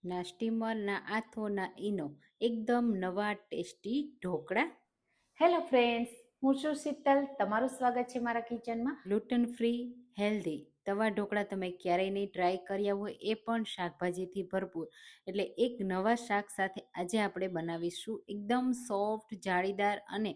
ના સ્ટીમર, ના આથો, ના ઈનો, એકદમ નવા ટેસ્ટી ઢોકળા. હેલો ફ્રેન્ડ્સ, હું છું શીતલ. તમારું સ્વાગત છે મારા કિચનમાં. ગ્લુટન ફ્રી, હેલ્ધી તવા ઢોકળા તમે ક્યારેય નહીં ટ્રાય કર્યા હોય, એ પણ શાકભાજીથી ભરપૂર. એટલે એક નવા શાક સાથે આજે આપણે બનાવીશું એકદમ સોફ્ટ, જાળીદાર અને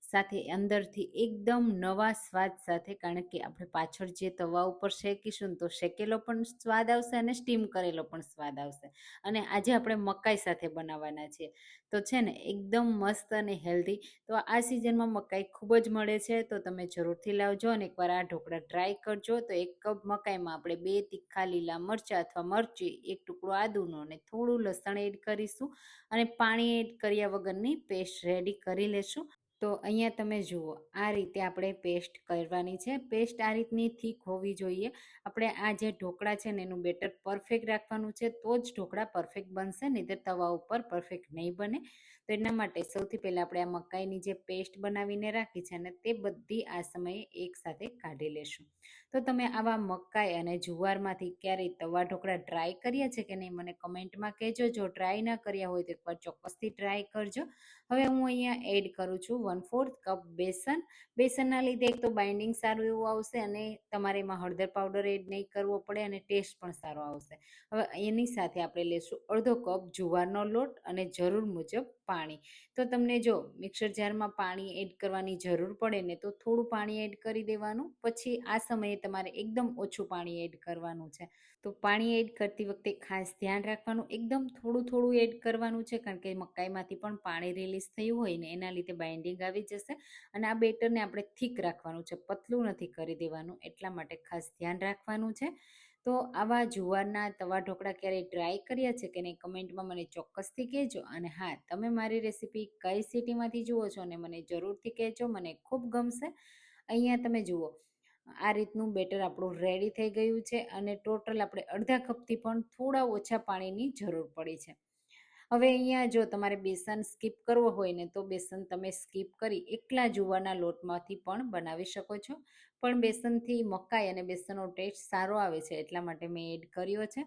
સાથે અંદરથી એકદમ નવા સ્વાદ સાથે. કારણ કે આપણે પાછળ જે તવા ઉપર શેકીશું તો શેકેલો પણ સ્વાદ આવશે અને સ્ટીમ કરેલો પણ સ્વાદ આવશે. અને આજે આપણે મકાઈ સાથે બનાવવાના છીએ. તો છે ને એકદમ મસ્ત અને હેલ્ધી. તો આ સિઝનમાં મકાઈ ખૂબ જ મળે છે, તો તમે જરૂરથી લાવજો અને એકવાર આ ઢોકળા ટ્રાય કરજો. તો એક કપ મકાઈમાં આપણે 2 તીખા લીલા મરચાં અથવા મરચી, એક ટુકડો આદુનો અને થોડું લસણ એડ કરીશું અને પાણી એડ કર્યા વગરની પેસ્ટ રેડી કરી લેશું. તો અહીંયા તમે જુઓ, આ રીતે આપણે પેસ્ટ કરવાની છે. પેસ્ટ આ રીતની થીક હોવી જોઈએ. આપણે આ જે ઢોકળા છે ને એનું બેટર પરફેક્ટ રાખવાનું છે, તો જ ઢોકળા પરફેક્ટ બનશે, નહીં તો તવા ઉપર પરફેક્ટ નહીં બને. તો એના માટે સૌથી પહેલાં આપણે આ મકાઈની જે પેસ્ટ બનાવીને રાખી છે ને તે બધી આ સમયે એકસાથે કાઢી લેશું. તો તમે આવા મકાઈ અને જુવારમાંથી ક્યારેય તવા ઢોકળા ટ્રાય કર્યા છે કે નહીં, મને કમેન્ટમાં કહેજો. જો ટ્રાય ના કર્યા હોય તો એકવાર ચોક્કસથી ટ્રાય કરજો. હવે હું અહીંયા એડ કરું છું 1/4 કપ બેસન. બેસનના લીધે એક તો બાઇન્ડિંગ સારું એવું આવશે અને તમારે એમાં હળદર પાવડર એડ નહીં કરવો પડે અને ટેસ્ટ પણ સારો આવશે. હવે એની સાથે આપણે લેશું અડધો કપ જુવારનો લોટ અને જરૂર મુજબ પાણી. તો તમને જો મિક્સર જારમાં પાણી એડ કરવાની જરૂર પડે ને તો થોડું પાણી એડ કરી દેવાનું. પછી આ સમયે તમારે એકદમ ઓછું પાણી એડ કરવાનું છે. તો પાણી એડ કરતી વખતે ખાસ ધ્યાન રાખવાનું, એકદમ થોડું થોડું એડ કરવાનું છે. કારણ કે મકાઈમાંથી પણ પાણી રિલીઝ થયું હોય ને એના લીધે બાઇન્ડિંગ આવી જશે. અને આ બેટરને આપણે થીક રાખવાનું છે, પતલું નથી કરી દેવાનું, એટલા માટે ખાસ ધ્યાન રાખવાનું છે. તો આવા જુવારના તવા ઢોકળા ક્યારેય ટ્રાય કર્યા છે કે નહીં, કમેન્ટમાં મને ચોક્કસથી કહેજો. અને હા, તમે મારી રેસીપી કઈ સિટીમાંથી જુઓ છો ને મને જરૂરથી કહેજો, મને ખૂબ ગમશે. અહીંયા તમે જુઓ, આ રીતનું બેટર આપણું રેડી થઈ ગયું છે અને ટોટલ આપણે અડધા કપથી પણ થોડા ઓછા પાણીની જરૂર પડી છે. હવે અહીંયા જો તમારે બેસન સ્કીપ કરવો હોય ને તો બેસન તમે સ્કીપ કરી એકલા જુવારના લોટમાંથી પણ બનાવી શકો છો. પણ બેસનથી મકાઈ અને બેસનનો ટેસ્ટ સારો આવે છે, એટલા માટે મેં એડ કર્યો છે.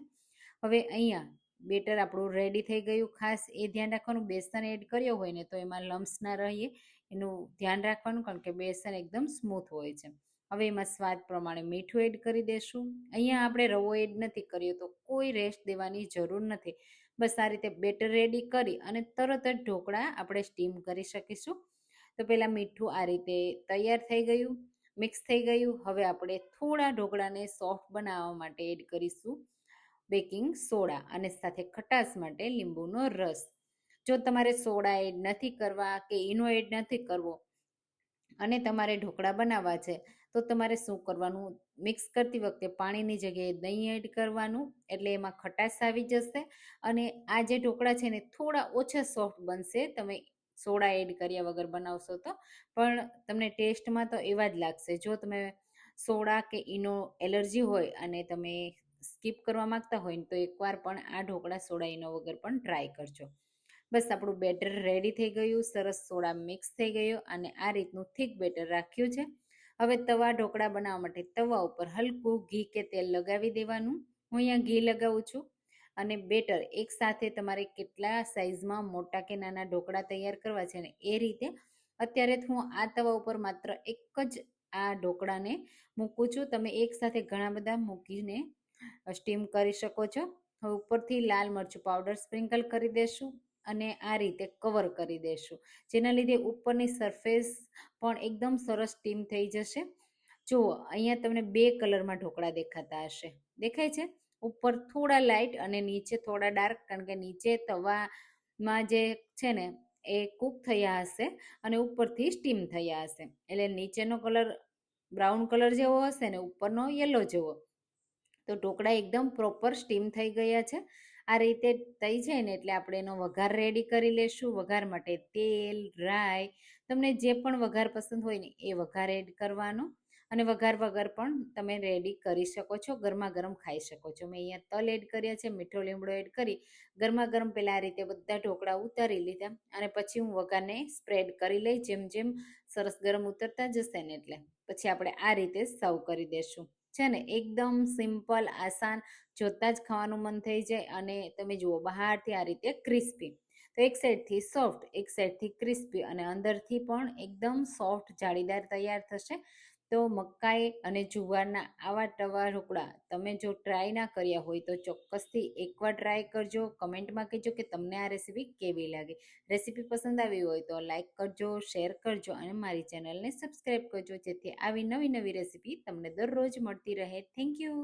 હવે અહીંયા બેટર આપણું રેડી થઈ ગયું. ખાસ એ ધ્યાન રાખવાનું, બેસન એડ કર્યો હોય ને તો એમાં લમ્સ ના રહીએ, એનું ધ્યાન રાખવાનું. કારણ કે બેસન એકદમ સ્મૂથ હોય છે. હવે એમાં સ્વાદ પ્રમાણે મીઠું એડ કરી દેશું. અહીંયા આપણે રવો એડ નથી કર્યો તો કોઈ રેસ્ટ દેવાની જરૂર નથી. બસ આ રીતે બેટર રેડી કરી અને તરત જ ઢોકળા આપણે સ્ટીમ કરી શકીશું. તો પહેલાં મીઠું આ રીતે તૈયાર થઈ ગયું, મિક્સ થઈ ગયું. હવે આપણે થોડા ઢોકળાને સોફ્ટ બનાવવા માટે એડ કરીશું બેકિંગ સોડા અને સાથે ખટાશ માટે લીંબુનો રસ. જો તમારે સોડા એડ નથી કરવા કે ઈનો એડ નથી કરવો અને તમારે ઢોકળા બનાવવા છે તો તમારે શું કરવાનું, મિક્સ કરતી વખતે પાણીની જગ્યાએ દહીં એડ કરવાનું, એટલે એમાં ખટાશ આવી જશે અને આ જે ઢોકળા છે ને થોડા ઓછા સોફ્ટ બનશે તમે સોડા એડ કર્યા વગર બનાવશો તો. પણ તમને ટેસ્ટમાં તો એવા જ લાગશે. જો તમે સોડા કે ઈનો એલર્જી હોય અને તમે સ્કીપ કરવા માંગતા હોય ને તો એકવાર પણ આ ઢોકળા સોડા ઈનો વગર પણ ટ્રાય કરજો. બસ આપણું બેટર રેડી થઈ ગયું, સરસ સોડા મિક્સ થઈ ગયો અને આ રીતનું થીક બેટર રાખ્યું છે. હવે તવા ઢોકળા બનાવવા માટે તવા ઉપર હલકું ઘી કે તેલ લગાવી દેવાનું. હું અહીંયા ઘી લગાવું છું. અને બેટર એકસાથે તમારે કેટલા સાઇઝમાં મોટા કે નાના ઢોકળા તૈયાર કરવા છે ને એ રીતે. અત્યારે હું આ તવા ઉપર માત્ર એક જ આ ઢોકળાને મૂકું છું. તમે એકસાથે ઘણા બધા મૂકીને સ્ટીમ કરી શકો છો. હવે ઉપરથી લાલ મરચું પાવડર સ્પ્રિંકલ કરી દેશું અને આ રીતે કવર કરી દેશું, જેના લીધે ઉપરની સરફેસ પણ એકદમ સરસ સ્ટીમ થઈ જશે. જુઓ, અહીંયા તમને 2 કલરમાં ઢોકળા દેખાતા હશે, દેખાય છે? ઉપર થોડા લાઇટ અને નીચે થોડા ડાર્ક. કારણ કે નીચે તવામાં જે છે ને એ કૂક થયા હશે અને ઉપરથી સ્ટીમ થયા હશે, એટલે નીચેનો કલર બ્રાઉન કલર જેવો હશે ને ઉપરનો યલો જેવો. તો ઢોકળા એકદમ પ્રોપર સ્ટીમ થઈ ગયા છે. આ રીતે થઈ જાય ને એટલે આપણે એનો વઘાર રેડી કરી લેશું. વઘાર માટે તેલ, રાઈ, તમને જે પણ વઘાર પસંદ હોય ને એ વઘાર એડ કરવાનો અને વઘાર વગર પણ તમે રેડી કરી શકો છો, ગરમા ગરમ ખાઈ શકો છો. મેં અહીંયા તલ એડ કર્યા છે, મીઠો લીમડો એડ કરી ગરમા ગરમ પહેલાં આ રીતે બધા ઢોકળા ઉતારી લીધા અને પછી હું વઘારને સ્પ્રેડ કરી લઈ. જેમ જેમ સરસ ગરમ ઉતરતા જશે ને એટલે પછી આપણે આ રીતે સર્વ કરી દેશું. છે ને એકદમ સિમ્પલ આસાન, જોતાં જ ખાવાનું મન થઈ જાય. અને તમે જુઓ બહારથી આ રીતે ક્રિસ્પી, તો એક સાઈડથી સોફ્ટ એક સાઈડથી ક્રિસ્પી અને અંદરથી પણ એકદમ સોફ્ટ જાળીદાર તૈયાર થશે. તો મકાઈ અને જુવારના આવા તવા ઢોકળા તમે જો ટ્રાય ના કર્યા હોય તો ચોક્કસથી એકવાર ટ્રાય કરજો. કમેન્ટમાં કહેજો કે તમને આ રેસીપી કેવી લાગી. રેસીપી પસંદ આવી હોય તો લાઈક કરજો, શેર કરજો અને મારી ચેનલને સબસ્ક્રાઈબ કરજો, જેથી આવી નવી નવી રેસીપી તમને દરરોજ મળતી રહે. Thank you.